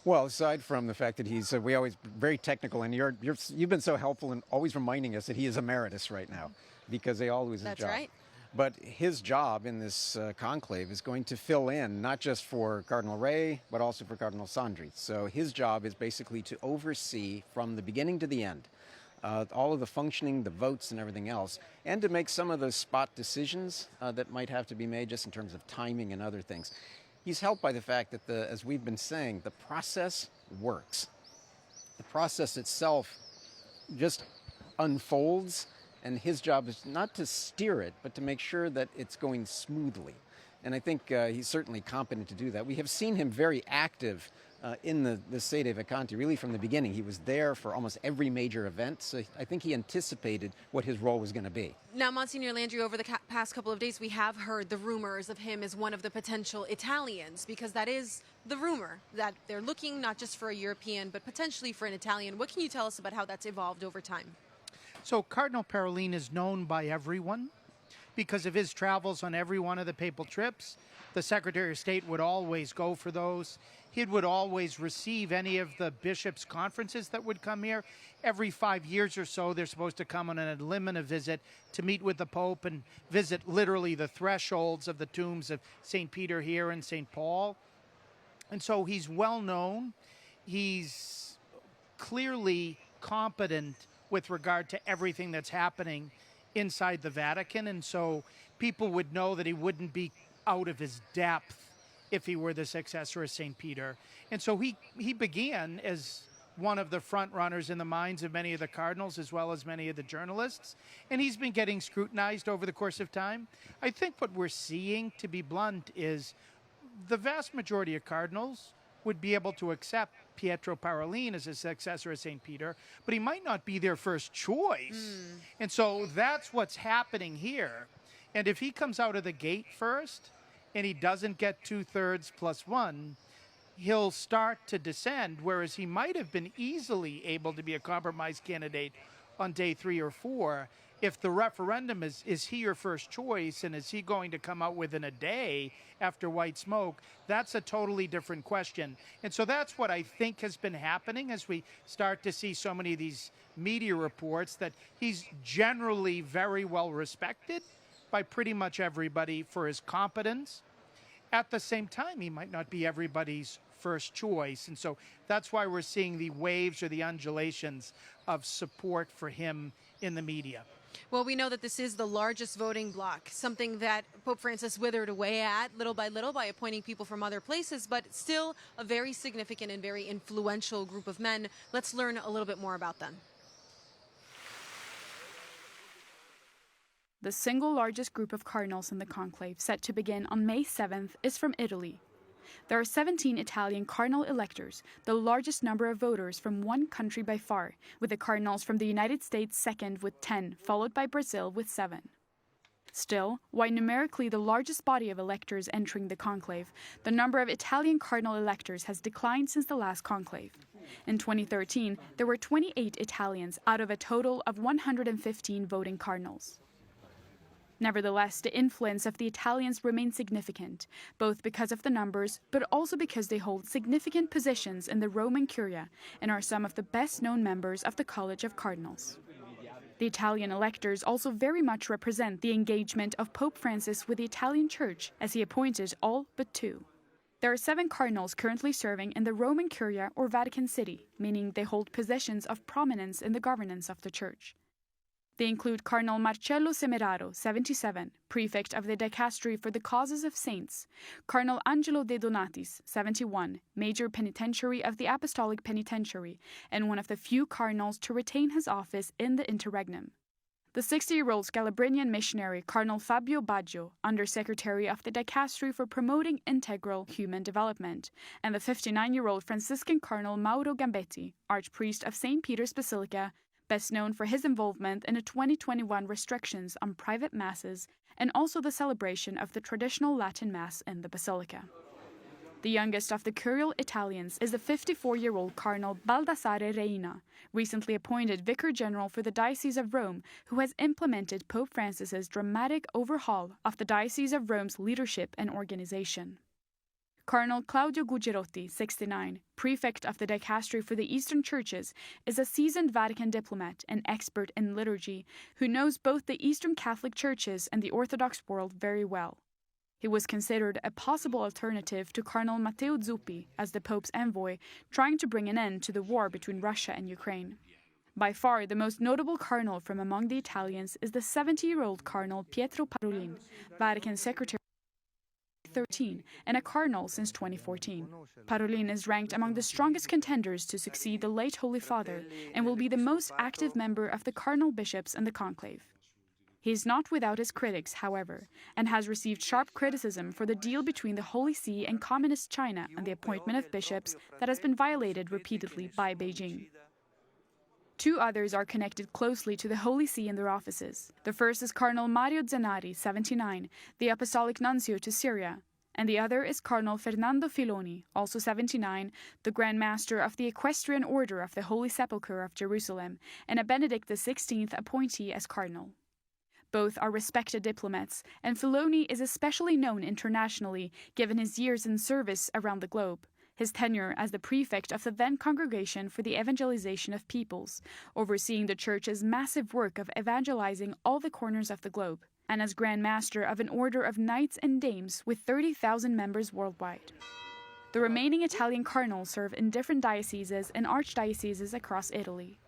Well, aside from the fact that he's we always very technical, and you've been so helpful in always reminding us that he is emeritus right now, because they all lose his job. That's right. But his job in this conclave is going to fill in, not just for Cardinal Ray, but also for Cardinal Sandri. So his job is basically to oversee from the beginning to the end all of the functioning, the votes and everything else, and to make some of those spot decisions that might have to be made just in terms of timing and other things. He's helped by the fact that, as we've been saying, the process works. The process itself just unfolds, and his job is not to steer it, but to make sure that it's going smoothly. And I think he's certainly competent to do that. We have seen him very active in the Sede Vacanti, really from the beginning. He was there for almost every major event, so I think he anticipated what his role was going to be. Now, Monsignor Landry, over the past couple of days, we have heard the rumors of him as one of the potential Italians, because that is the rumor, that they're looking not just for a European, but potentially for an Italian. What can you tell us about how that's evolved over time? So Cardinal Parolin is known by everyone because of his travels on every one of the papal trips. The Secretary of State would always go for those. he would always receive any of the bishops' conferences that would come here. Every 5 years or so, they're supposed to come on an ad limina visit to meet with the Pope and visit literally the thresholds of the tombs of St. Peter here and St. Paul. And so he's well known. He's clearly competent with regard to everything that's happening inside the Vatican. And so people would know that he wouldn't be out of his depth if he were the successor of St. Peter. And so he began as one of the front runners in the minds of many of the cardinals as well as many of the journalists. And he's been getting scrutinized over the course of time. I think what we're seeing, to be blunt, is the vast majority of cardinals would be able to accept Pietro Parolin as a successor of St. Peter, but he might not be their first choice. And so that's what's happening here. And if he comes out of the gate first and he doesn't get 2/3 plus 1, he'll start to descend, whereas he might have been easily able to be a compromise candidate on day 3 or 4. If the referendum is he your first choice and is he going to come out within a day after white smoke, that's a totally different question. And so that's what I think has been happening as we start to see so many of these media reports that he's generally very well respected by pretty much everybody for his competence. At the same time, he might not be everybody's first choice. And so that's why we're seeing the waves or the undulations of support for him in the media. Well, we know that this is the largest voting bloc, something that Pope Francis withered away at little by appointing people from other places, but still a very significant and very influential group of men. Let's learn a little bit more about them. The single largest group of cardinals in the conclave, set to begin on May 7th, is from Italy. There are 17 Italian cardinal electors, the largest number of voters from one country by far, with the cardinals from the United States second with 10, followed by Brazil with 7. Still, while numerically the largest body of electors entering the conclave, the number of Italian cardinal electors has declined since the last conclave. In 2013, there were 28 Italians out of a total of 115 voting cardinals. Nevertheless, the influence of the Italians remains significant, both because of the numbers, but also because they hold significant positions in the Roman Curia and are some of the best-known members of the College of Cardinals. The Italian electors also very much represent the engagement of Pope Francis with the Italian Church, as he appointed all but 2. There are 7 cardinals currently serving in the Roman Curia or Vatican City, meaning they hold positions of prominence in the governance of the Church. They include Cardinal Marcello Semeraro, 77, prefect of the Dicastery for the Causes of Saints, Cardinal Angelo De Donatis, 71, major penitentiary of the Apostolic Penitentiary, and one of the few cardinals to retain his office in the Interregnum. The 60-year-old Scalabrinian missionary Cardinal Fabio Baggio, Undersecretary of the Dicastery for Promoting Integral Human Development, and the 59-year-old Franciscan Cardinal Mauro Gambetti, Archpriest of St. Peter's Basilica, best known for his involvement in the 2021 restrictions on private masses and also the celebration of the traditional Latin Mass in the Basilica. The youngest of the curial Italians is the 54-year-old Cardinal Baldassare Reina, recently appointed Vicar General for the Diocese of Rome, who has implemented Pope Francis's dramatic overhaul of the Diocese of Rome's leadership and organization. Cardinal Claudio Gugerotti, 69, prefect of the Dicastery for the Eastern Churches, is a seasoned Vatican diplomat and expert in liturgy who knows both the Eastern Catholic Churches and the Orthodox world very well. He was considered a possible alternative to Cardinal Matteo Zuppi as the Pope's envoy, trying to bring an end to the war between Russia and Ukraine. By far, the most notable cardinal from among the Italians is the 70-year-old Cardinal Pietro Parolin, Vatican Secretary 13 and a cardinal since 2014. Parolin is ranked among the strongest contenders to succeed the late Holy Father and will be the most active member of the cardinal bishops in the conclave. He is not without his critics, however, and has received sharp criticism for the deal between the Holy See and Communist China and the appointment of bishops that has been violated repeatedly by Beijing. 2 others are connected closely to the Holy See in their offices. The first is Cardinal Mario Zanari, 79, the Apostolic Nuncio to Syria, and the other is Cardinal Fernando Filoni, also 79, the Grand Master of the Equestrian Order of the Holy Sepulchre of Jerusalem, and a Benedict XVI appointee as cardinal. Both are respected diplomats, and Filoni is especially known internationally given his years in service around the globe. His tenure as the prefect of the then Congregation for the Evangelization of Peoples, overseeing the Church's massive work of evangelizing all the corners of the globe, and as Grand Master of an order of knights and dames with 30,000 members worldwide. The remaining Italian cardinals serve in different dioceses and archdioceses across Italy.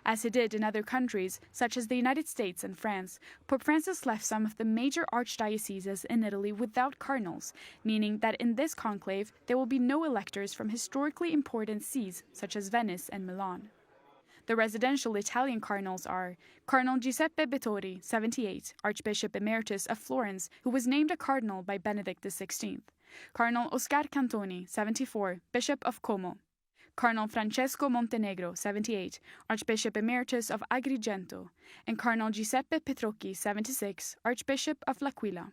As he did in other countries, such as the United States and France, Pope Francis left some of the major archdioceses in Italy without cardinals, meaning that in this conclave there will be no electors from historically important sees such as Venice and Milan. The residential Italian cardinals are Cardinal Giuseppe Bettori, 78, Archbishop Emeritus of Florence, who was named a cardinal by Benedict XVI, Cardinal Oscar Cantoni, 74, Bishop of Como, Cardinal Francesco Montenegro, 78, Archbishop Emeritus of Agrigento, and Cardinal Giuseppe Petrocchi, 76, Archbishop of L'Aquila.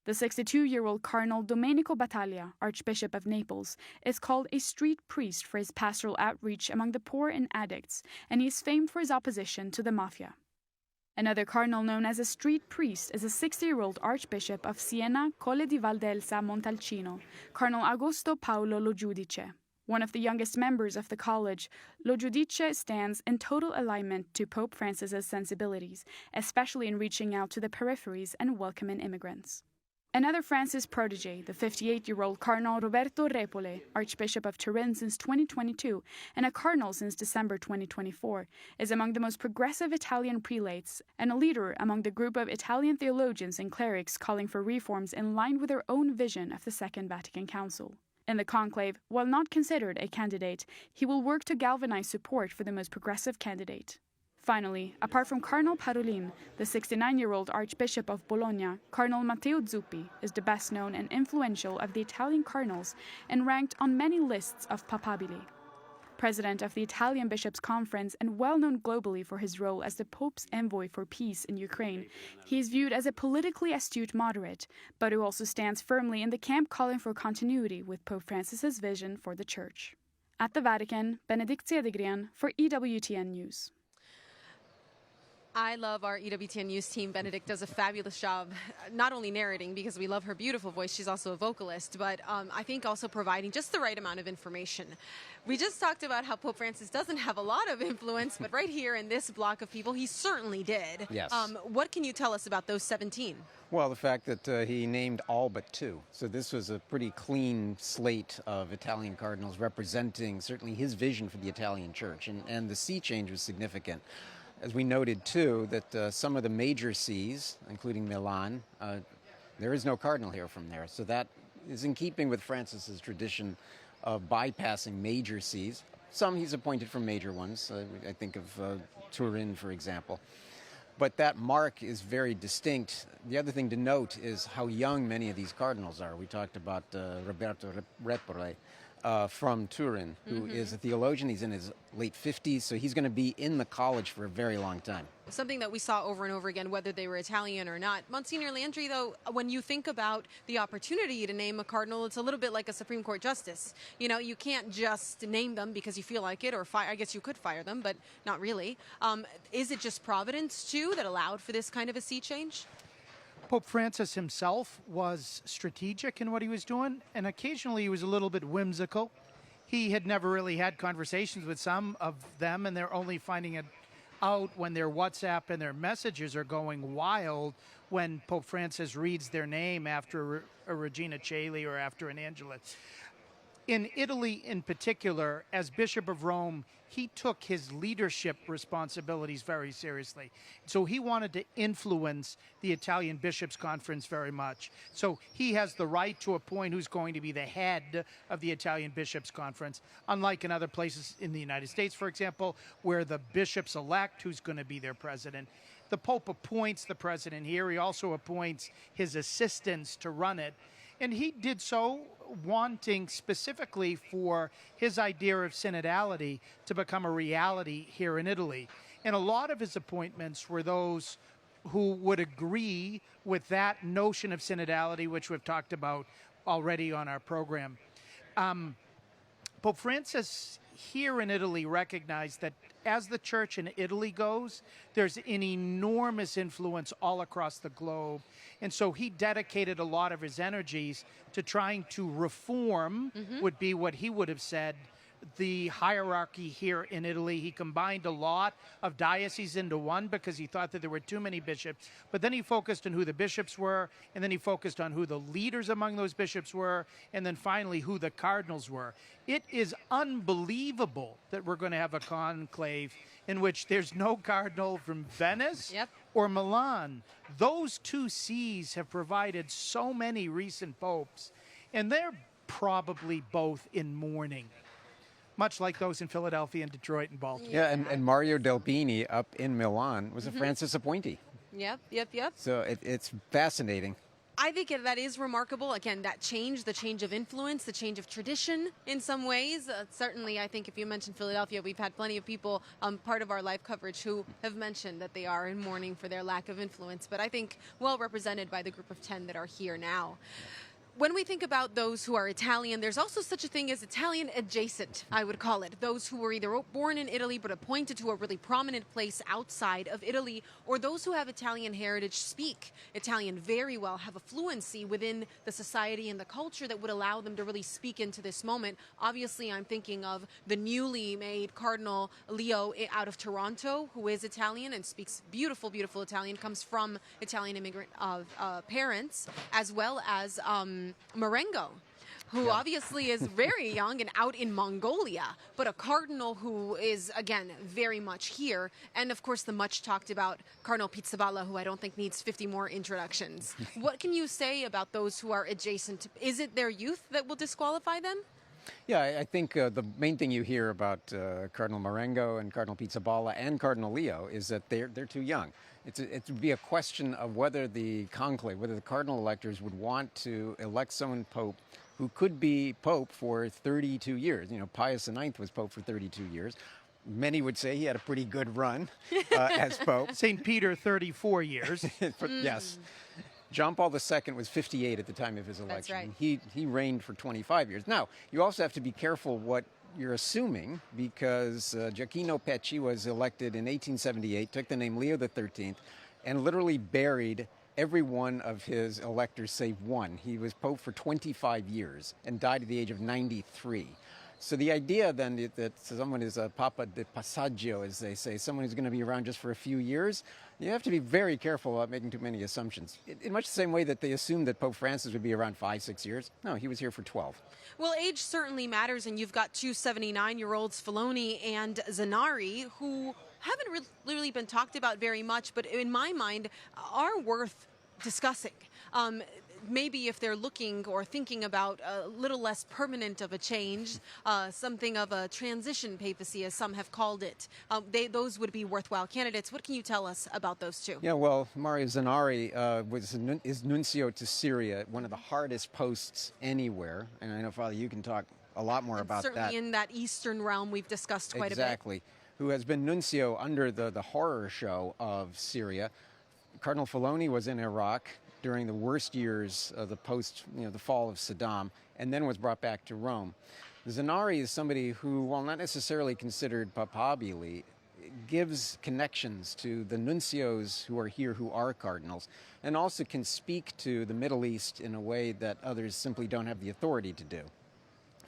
The 62-year-old Cardinal Domenico Battaglia, Archbishop of Naples, is called a street priest for his pastoral outreach among the poor and addicts, and he is famed for his opposition to the mafia. Another cardinal known as a street priest is a 60-year-old Archbishop of Siena, Colle di Valdelsa, Montalcino, Cardinal Augusto Paolo Lo Giudice. One of the youngest members of the college, Lo Giudice stands in total alignment to Pope Francis's sensibilities, especially in reaching out to the peripheries and welcoming immigrants. Another Francis protege, the 58-year-old Cardinal Roberto Repole, Archbishop of Turin since 2022 and a cardinal since December 2024, is among the most progressive Italian prelates and a leader among the group of Italian theologians and clerics calling for reforms in line with their own vision of the Second Vatican Council. In the conclave, while not considered a candidate, he will work to galvanize support for the most progressive candidate. Finally, apart from Cardinal Parolin, the 69-year-old Archbishop of Bologna, Cardinal Matteo Zuppi is the best known and influential of the Italian cardinals and ranked on many lists of papabili. President of the Italian Bishops' Conference and well known globally for his role as the Pope's envoy for peace in Ukraine, he is viewed as a politically astute moderate, but who also stands firmly in the camp calling for continuity with Pope Francis's vision for the Church. At the Vatican, Benedictia de Grian for EWTN News. I love our EWTN News team. Benedict does a fabulous job, not only narrating because we love her beautiful voice, she's also a vocalist, but I think also providing just the right amount of information. We just talked about how Pope Francis doesn't have a lot of influence, but right here in this block of people, he certainly did. Yes. What can you tell us about those 17? Well, the fact that he named all but 2. So this was a pretty clean slate of Italian cardinals representing certainly his vision for the Italian Church, and the see change was significant. As we noted, too, that some of the major sees, including Milan, there is no cardinal here from there. So that is in keeping with Francis's tradition of bypassing major sees. Some he's appointed from major ones. I think of Turin, for example. But that mark is very distinct. The other thing to note is how young many of these cardinals are. We talked about Roberto Repole from Turin, who is a theologian. He's in his late 50s, so he's going to be in the college for a very long time. Something that we saw over and over again, whether they were Italian or not. Monsignor Landry, though, when you think about the opportunity to name a cardinal, it's a little bit like a Supreme Court justice. You know, you can't just name them because you feel like it, or I guess you could fire them, but not really. Is it just Providence, too, that allowed for this kind of a sea change? Pope Francis himself was strategic in what he was doing, and occasionally he was a little bit whimsical. He had never really had conversations with some of them, and they're only finding it out when their WhatsApp and their messages are going wild when Pope Francis reads their name after a Regina Caeli or after an Angela. In Italy in particular, as Bishop of Rome, he took his leadership responsibilities very seriously. So he wanted to influence the Italian Bishops' Conference very much. So he has the right to appoint who's going to be the head of the Italian Bishops' Conference, unlike in other places in the United States, for example, where the bishops elect who's going to be their president. The Pope appoints the president here. He also appoints his assistants to run it. And he did so wanting specifically for his idea of synodality to become a reality here in Italy. And a lot of his appointments were those who would agree with that notion of synodality, which we've talked about already on our program. Pope Francis, here in Italy recognized that as the church in Italy goes, there's an enormous influence all across the globe. And so he dedicated a lot of his energies to trying to reform, would be what he would have said, the hierarchy here in Italy. He combined a lot of dioceses into one because he thought that there were too many bishops. But then he focused on who the bishops were, and then he focused on who the leaders among those bishops were, and then finally who the cardinals were. It is unbelievable that we're going to have a conclave in which there's no cardinal from Venice or Milan. Those two sees have provided so many recent popes, and they're probably both in mourning, much like those in Philadelphia and Detroit and Baltimore. Yeah, and Mario Delpini up in Milan was a Francis appointee. Yep. So it's fascinating. I think that is remarkable. Again, that change, the change of influence, the change of tradition in some ways. Certainly, I think if you mentioned Philadelphia, we've had plenty of people, part of our live coverage, who have mentioned that they are in mourning for their lack of influence. But I think well represented by the group of 10 that are here now. When we think about those who are Italian, there's also such a thing as Italian adjacent, I would call it. Those who were either born in Italy but appointed to a really prominent place outside of Italy, or those who have Italian heritage speak Italian very well, have a fluency within the society and the culture that would allow them to really speak into this moment. Obviously, I'm thinking of the newly made Cardinal Leo out of Toronto, who is Italian and speaks beautiful, beautiful Italian, comes from Italian immigrant parents, as well as Marengo, who obviously is very young and out in Mongolia, but a cardinal who is, again, very much here. And, of course, the much talked about Cardinal Pizzaballa, who I don't think needs 50 more introductions. What can you say about those who are adjacent? Is it their youth that will disqualify them? Yeah, I think the main thing you hear about Cardinal Marengo and Cardinal Pizzaballa and Cardinal Leo is that they're too young. It would be a question of whether the conclave, whether the cardinal electors would want to elect someone pope who could be pope for 32 years. You know, Pius IX was pope for 32 years. Many would say he had a pretty good run as pope. St. Peter, 34 years. Yes. John Paul II was 58 at the time of his election. That's right. He reigned for 25 years. Now, you also have to be careful what you're assuming, because Gioacchino Pecci was elected in 1878, took the name Leo XIII, and literally buried every one of his electors save one. He was pope for 25 years and died at the age of 93. So the idea then that someone is a Papa de Passaggio, as they say, someone who's going to be around just for a few years, you have to be very careful about making too many assumptions. In much the same way that they assumed that Pope Francis would be around 5-6 years. No, he was here for 12. Well, age certainly matters, and you've got two 79-year-olds, Filoni and Zanari, who haven't really been talked about very much, but in my mind are worth discussing. Maybe if they're looking or thinking about a little less permanent of a change, something of a transition papacy, as some have called it, those would be worthwhile candidates. What can you tell us about those two? Yeah, well, Mario Zanari is nuncio to Syria, one of the hardest posts anywhere. And I know, Father, you can talk a lot more about that. Certainly in that eastern realm we've discussed quite a bit. Exactly. Who has been nuncio under the horror show of Syria. Cardinal Filoni was in Iraq during the worst years of the the fall of Saddam, and then was brought back to Rome. Zanari is somebody who, while not necessarily considered papabile, gives connections to the nuncios who are here who are cardinals, and also can speak to the Middle East in a way that others simply don't have the authority to do.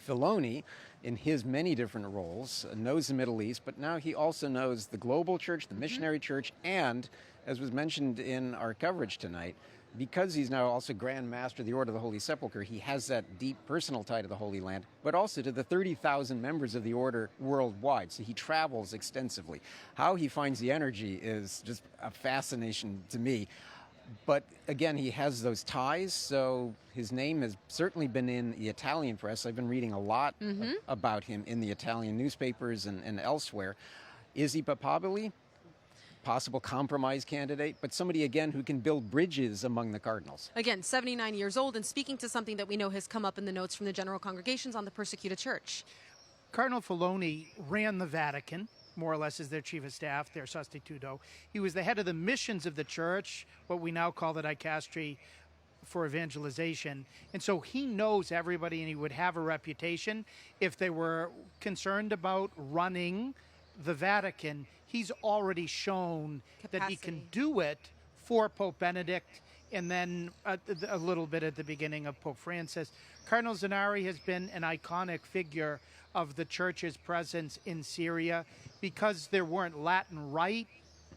Filoni, in his many different roles, knows the Middle East, but now he also knows the global church, the missionary church, and, as was mentioned in our coverage tonight, because he's now also Grand Master of the Order of the Holy Sepulchre, he has that deep personal tie to the Holy Land, but also to the 30,000 members of the Order worldwide. So he travels extensively. How he finds the energy is just a fascination to me. But again, he has those ties, so his name has certainly been in the Italian press. I've been reading a lot about him in the Italian newspapers and elsewhere. Is he papabile? Possible compromise candidate, but somebody, again, who can build bridges among the cardinals. Again, 79 years old, and speaking to something that we know has come up in the notes from the general congregations on the persecuted church. Cardinal Filoni ran the Vatican, more or less as their chief of staff, their sostituto. He was the head of the missions of the church, what we now call the dicastery, for evangelization. And so he knows everybody, and he would have a reputation. If they were concerned about running the Vatican, he's already shown that he can do it for Pope Benedict, and then a little bit at the beginning of Pope Francis. Cardinal Zanari has been an iconic figure of the Church's presence in Syria. Because there weren't Latin Rite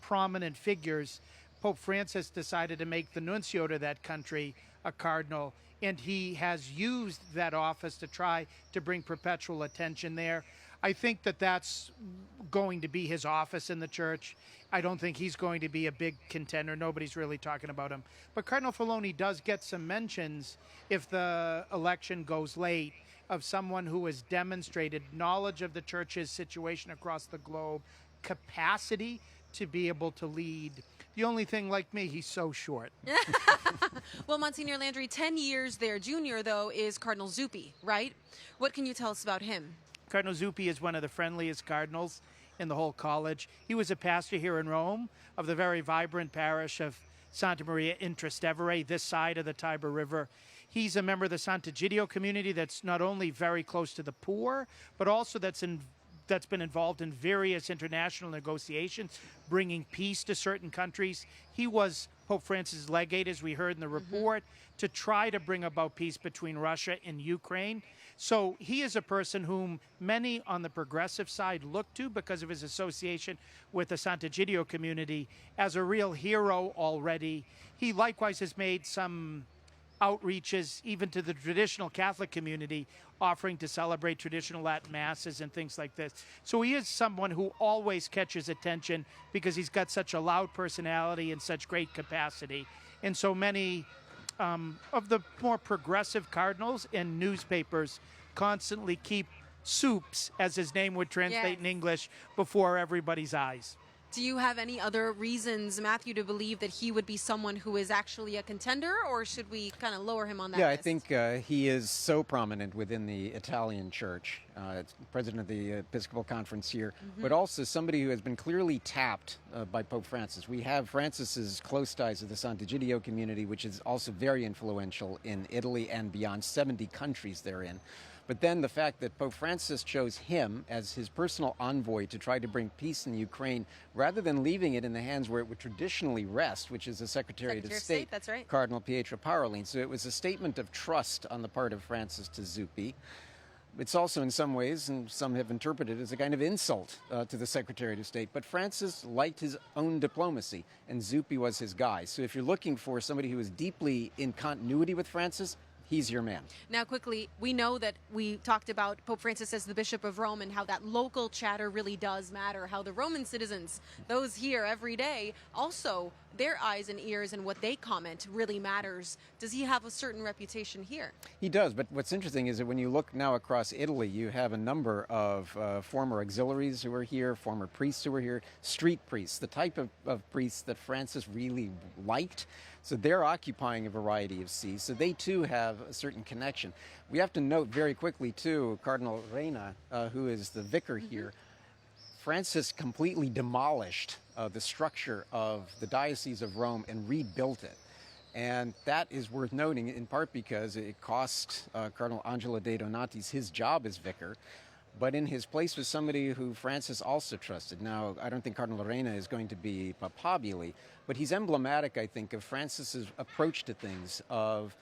prominent figures, Pope Francis decided to make the nuncio to that country a cardinal, and he has used that office to try to bring perpetual attention there. I think that that's going to be his office in the Church. I don't think he's going to be a big contender. Nobody's really talking about him. But Cardinal Filoni does get some mentions if the election goes late, of someone who has demonstrated knowledge of the Church's situation across the globe, capacity to be able to lead. The only thing, like me, he's so short. Well, Monsignor Landry, 10 years there. Junior, though, is Cardinal Zuppi, right? What can you tell us about him? Cardinal Zuppi is one of the friendliest cardinals in the whole college. He was a pastor here in Rome of the very vibrant parish of Santa Maria in Trastevere, this side of the Tiber River. He's a member of the Sant'Egidio community that's not only very close to the poor, but also that's been involved in various international negotiations, bringing peace to certain countries. He was Pope Francis' legate, as we heard in the report, to try to bring about peace between Russia and Ukraine. So he is a person whom many on the progressive side look to because of his association with the Sant'Egidio community as a real hero already. He likewise has made some outreaches even to the traditional Catholic community, offering to celebrate traditional Latin masses and things like this. So he is someone who always catches attention because he's got such a loud personality and such great capacity. And so many of the more progressive cardinals and newspapers constantly keep Soups, as his name would translate in English, before everybody's eyes. Do you have any other reasons, Matthew, to believe that he would be someone who is actually a contender, or should we kind of lower him on that list? I think he is so prominent within the Italian Church, president of the Episcopal Conference here, but also somebody who has been clearly tapped by Pope Francis. We have Francis's close ties to the Sant'Egidio community, which is also very influential in Italy and beyond, 70 countries they're in. But then the fact that Pope Francis chose him as his personal envoy to try to bring peace in Ukraine, rather than leaving it in the hands where it would traditionally rest, which is the Secretary of State, that's right. Cardinal Pietro Parolin. So it was a statement of trust on the part of Francis to Zuppi. It's also in some ways, and some have interpreted it as a kind of insult to the Secretary of State. But Francis liked his own diplomacy, and Zuppi was his guy. So if you're looking for somebody who is deeply in continuity with Francis, he's your man. Now, quickly, we know that we talked about Pope Francis as the Bishop of Rome and how that local chatter really does matter, how the Roman citizens, those here every day, also their eyes and ears and what they comment really matters. Does he have a certain reputation here? He does, but what's interesting is that when you look now across Italy, you have a number of former auxiliaries who are here, former priests who are here, street priests, the type of priests that Francis really liked. So they're occupying a variety of sees, so they too have a certain connection. We have to note very quickly too, Cardinal Reina, who is the vicar here, Francis completely demolished the structure of the Diocese of Rome and rebuilt it. And that is worth noting, in part because it cost Cardinal Angelo De Donatis his job as vicar, but in his place was somebody who Francis also trusted. Now, I don't think Cardinal Reina is going to be papabile, but he's emblematic, I think, of Francis's approach to things, of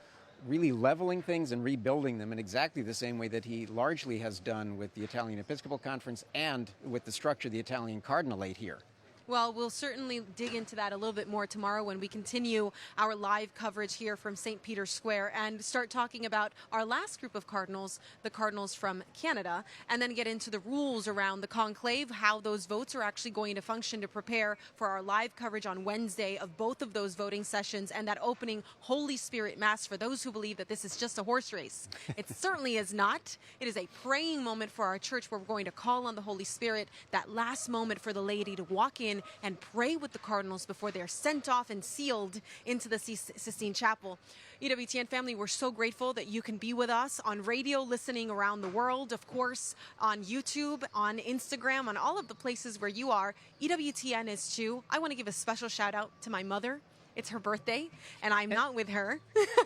really leveling things and rebuilding them in exactly the same way that he largely has done with the Italian Episcopal Conference and with the structure of the Italian Cardinalate here. Well, we'll certainly dig into that a little bit more tomorrow when we continue our live coverage here from St. Peter's Square and start talking about our last group of cardinals, the cardinals from Canada, and then get into the rules around the conclave, how those votes are actually going to function to prepare for our live coverage on Wednesday of both of those voting sessions and that opening Holy Spirit Mass for those who believe that this is just a horse race. It certainly is not. It is a praying moment for our church where we're going to call on the Holy Spirit, that last moment for the laity to walk in and pray with the cardinals before they're sent off and sealed into the Sistine Chapel. EWTN family, we're so grateful that you can be with us on radio, listening around the world, of course, on YouTube, on Instagram, on all of the places where you are. EWTN is too. I want to give a special shout out to my mother It's her birthday, and I'm not with her.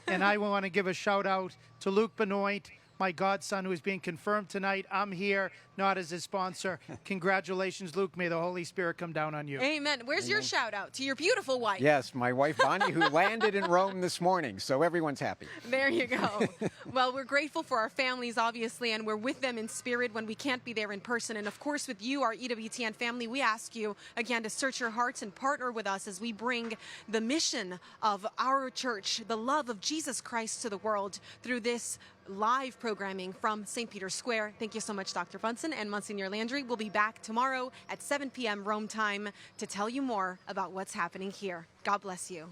And I want to give a shout out to Luke Benoit, my godson, who is being confirmed tonight. I'm here, not as his sponsor. Congratulations, Luke. May the Holy Spirit come down on you. Amen. Where's your shout out to your beautiful wife? Yes, my wife Bonnie, who landed in Rome this morning, so everyone's happy. There you go. Well, we're grateful for our families, obviously, and we're with them in spirit when we can't be there in person. And of course, with you, our EWTN family, we ask you again to search your hearts and partner with us as we bring the mission of our church, the love of Jesus Christ to the world through this live programming from St. Peter's Square. Thank you so much, Dr. Bunsen and Monsignor Landry. We'll be back tomorrow at 7 p.m. Rome time to tell you more about what's happening here. God bless you.